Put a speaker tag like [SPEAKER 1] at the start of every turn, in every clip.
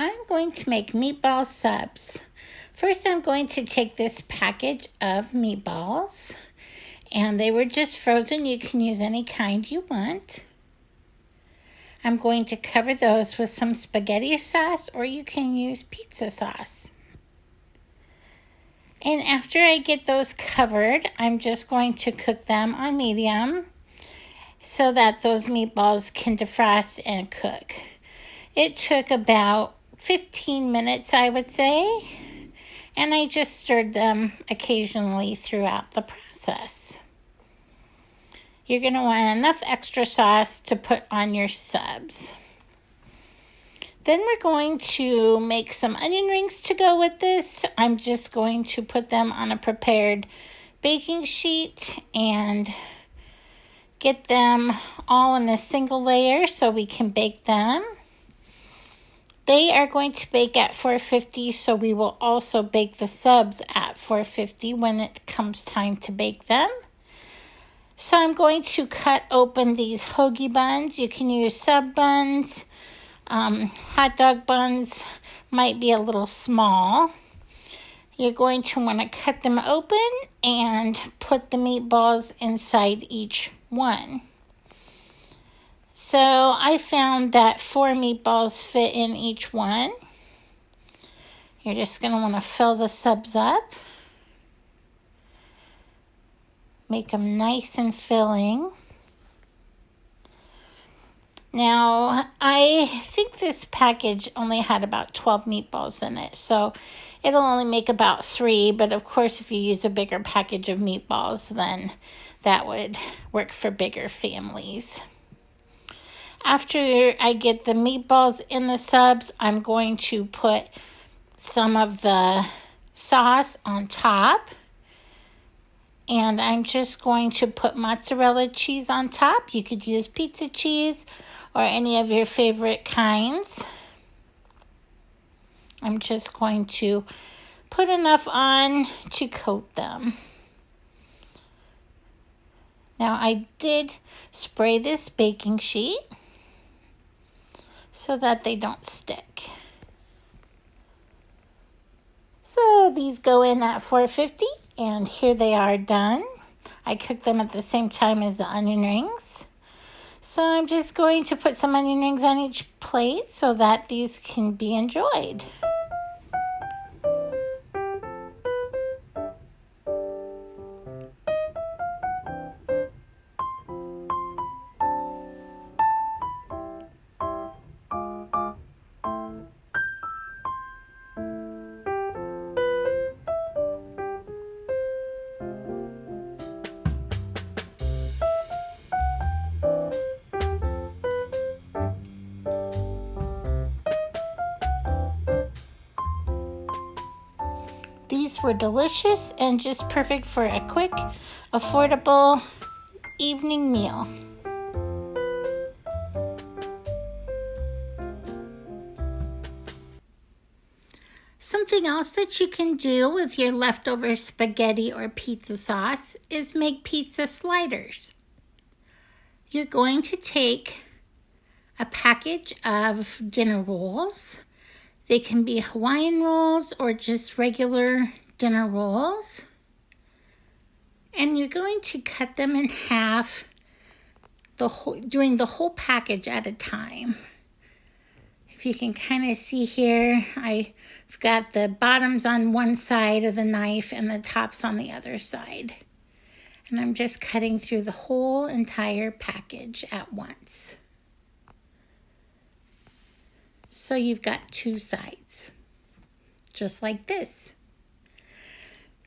[SPEAKER 1] I'm going to make meatball subs. First, I'm going to take this package of meatballs, and they were just frozen. You can use any kind you want. I'm going to cover those with some spaghetti sauce, or you can use pizza sauce. And after I get those covered, I'm just going to cook them on medium so that those meatballs can defrost and cook. It took about 15 minutes, I would say, and I just stirred them occasionally throughout the process. You're going to want enough extra sauce to put on your subs. Then we're going to make some onion rings to go with this. I'm just going to put them on a prepared baking sheet and get them all in a single layer so we can bake them. They are going to bake at 450, so we will also bake the subs at 450 when it comes time to bake them. So I'm going to cut open these hoagie buns. You can use sub buns. Hot dog buns might be a little small. You're going to want to cut them open and put the meatballs inside each one. So I found that 4 meatballs fit in each one. You're just going to want to fill the subs up. Make them nice and filling. Now, I think this package only had about 12 meatballs in it, so it'll only make about 3, but of course if you use a bigger package of meatballs, then that would work for bigger families. After I get the meatballs in the subs, I'm going to put some of the sauce on top. And I'm just going to put mozzarella cheese on top. You could use pizza cheese or any of your favorite kinds. I'm just going to put enough on to coat them. Now I did spray this baking sheet so that they don't stick. So these go in at 450, and here they are done. I cooked them at the same time as the onion rings. So I'm just going to put some onion rings on each plate so that these can be enjoyed. These were delicious and just perfect for a quick, affordable evening meal. Something else that you can do with your leftover spaghetti or pizza sauce is make pizza sliders. You're going to take a package of dinner rolls. They can be Hawaiian rolls or just regular dinner rolls. And you're going to cut them in half, doing the whole package at a time. If you can kind of see here, I've got the bottoms on one side of the knife and the tops on the other side. And I'm just cutting through the whole entire package at once. So you've got 2 sides, just like this.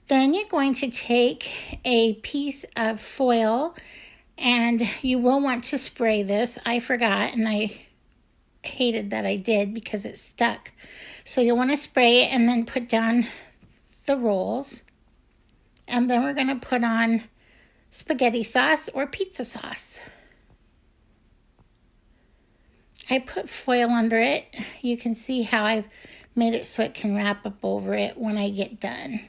[SPEAKER 1] Then you're going to take a piece of foil, and you will want to spray this. I forgot, and I hated that I did because it stuck. So you'll want to spray it and then put down the rolls. And then we're going to put on spaghetti sauce or pizza sauce. I put foil under it. You can see how I've made it so it can wrap up over it when I get done.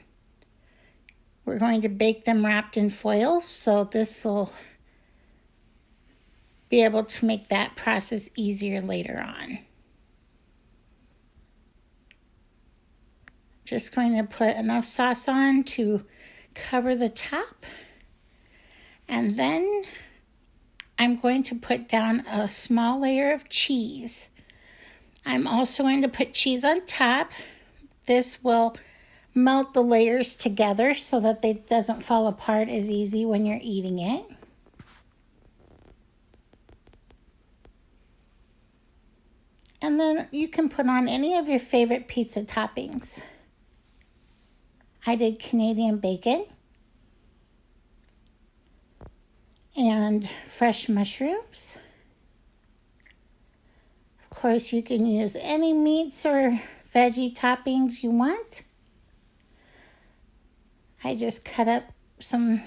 [SPEAKER 1] We're going to bake them wrapped in foil, so this will be able to make that process easier later on. Just going to put enough sauce on to cover the top. And then I'm going to put down a small layer of cheese. I'm also going to put cheese on top. This will melt the layers together so that it doesn't fall apart as easy when you're eating it. And then you can put on any of your favorite pizza toppings. I did Canadian bacon and fresh mushrooms. Of course, you can use any meats or veggie toppings you want. I just cut up some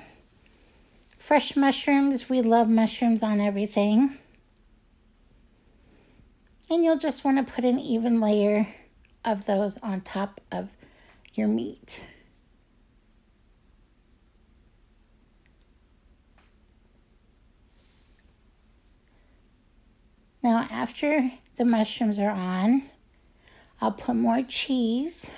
[SPEAKER 1] fresh mushrooms. We love mushrooms on everything. And you'll just want to put an even layer of those on top of your meat. Now, after the mushrooms are on, I'll put more cheese.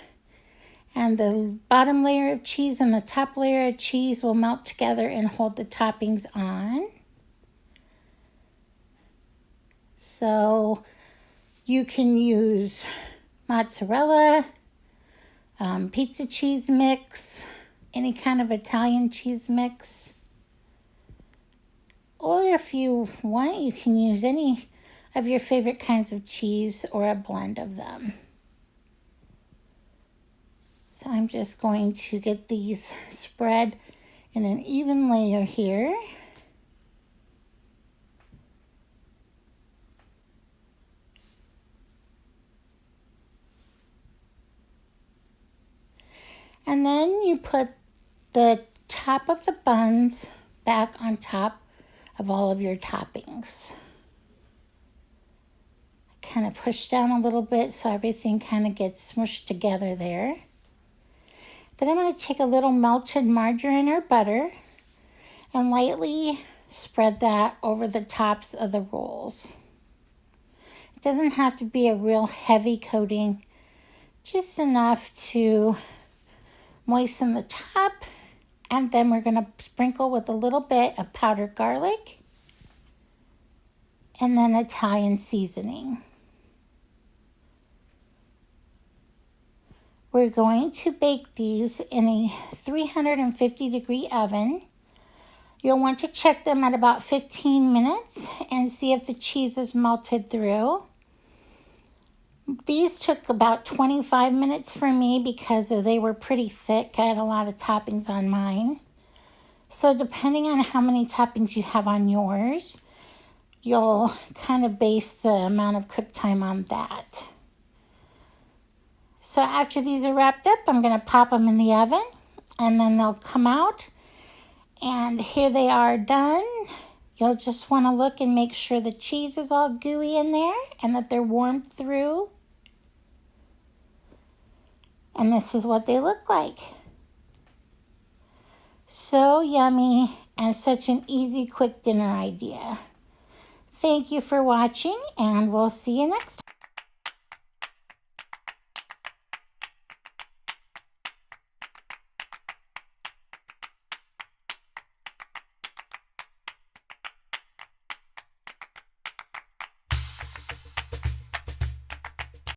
[SPEAKER 1] And the bottom layer of cheese and the top layer of cheese will melt together and hold the toppings on. So you can use mozzarella, pizza cheese mix, any kind of Italian cheese mix. Or if you want, you can use any of your favorite kinds of cheese or a blend of them. So I'm just going to get these spread in an even layer here. And then you put the top of the buns back on top of all of your toppings. Kind of push down a little bit so everything kind of gets smushed together there. Then I'm going to take a little melted margarine or butter and lightly spread that over the tops of the rolls. It doesn't have to be a real heavy coating, just enough to moisten the top. And then we're going to sprinkle with a little bit of powdered garlic and then Italian seasoning. We're going to bake these in a 350-degree oven. You'll want to check them at about 15 minutes and see if the cheese is melted through. These took about 25 minutes for me because they were pretty thick. I had a lot of toppings on mine. So depending on how many toppings you have on yours, you'll kind of base the amount of cook time on that. So after these are wrapped up, I'm going to pop them in the oven and then they'll come out. And here they are done. You'll just want to look and make sure the cheese is all gooey in there and that they're warmed through. And this is what they look like. So yummy and such an easy, quick dinner idea. Thank you for watching and we'll see you next time.